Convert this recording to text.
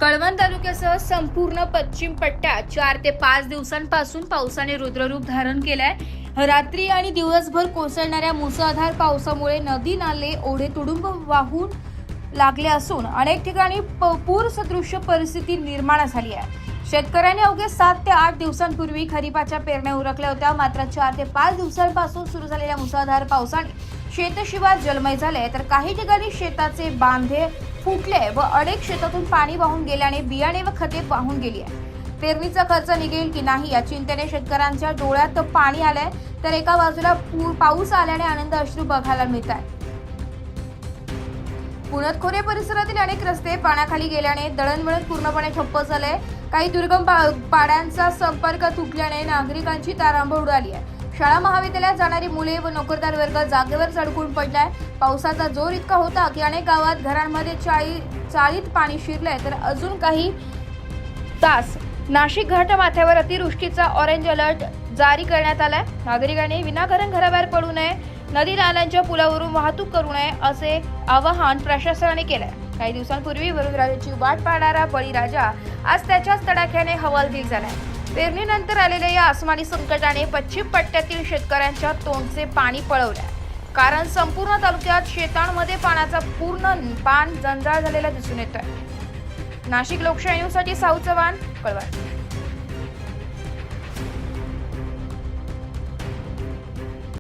कळवण तालुक्यासह संपूर्ण पश्चिम पट्ट्यात 4 ते 5 दिवसांपासून पावसाने रुद्ररूप धारण केलंय। रात्री आणि दिवसभर कोसळणाऱ्या मुसळधार पावसामुळे नदी नाले ओढे तुडुंब वाहून लागले असून अनेक ठिकाणी पूर सदृश्य परिस्थिती निर्माण झाली आहे। शेतकऱ्यांनी अवघे 7 ते 8 दिवसांपूर्वी खरीपाच्या पेरण्या उरकल्या होत्या, मात्र 4 ते 5 दिवसांपासून सुरू झालेल्या मुसळधार पावसाने शेतशिवार जलमय झाले, तर काही ठिकाणी शेताचे बांधे फुटले व अनेक शेतातून पाणी वाहून गेल्याने बियाणे व खते वाहून गेली आहे। पेरणीचा खर्च निघेल की नाही या चिंतेने शेतकऱ्यांच्या डोळ्यात पाणी आलंय, तर एका बाजूला पाऊस आल्याने आनंद अश्रू बघायला मिळत आहे। पुण्यात खोरे परिसरातील अनेक रस्ते पाण्याखाली गेल्याने दळणवळण पूर्णपणे ठप्प झाले। काही दुर्गम पाड्यांचा संपर्क तुटल्याने नागरिकांची तारांबळ उडाली आहे। शाळा महाविद्यालयात जाणारी मुले व नोकरदार वर्ग जागेवर अडकून पडलाय। पावसाचा जोर इतका होता की अनेक गावात घरांमध्ये चाळीत पाणी शिरलंय, तर अजून काही तास नाशिक घाट माथ्यावर अतिवृष्टीचा ऑरेंज अलर्ट जारी करण्यात आलाय। नागरिकांनी विनाकारण घराबाहेर पडू नये, नदी नाल्यांच्या पुलावरून वाहतूक करू नये असे आवाहन प्रशासनाने केलंय। काही दिवसांपूर्वी वरुणराजाची वाट पाहणारा बळीराजा आज त्याच्याच तडाख्याने हवालदिल झालाय। पेरणीनंतर आलेल्या या आसमानी संकटाने पश्चिम पट्ट्यातील शेतकऱ्यांच्या तोंडचे पाणी पळवले, कारण संपूर्ण तालुक्यात शेतांमध्ये पाण्याचा पूर्ण जंजाळ झालेला दिसून येतोय। नाशिक लोकशाही न्यूजसाठी साऊ चव्हाण, कळवण।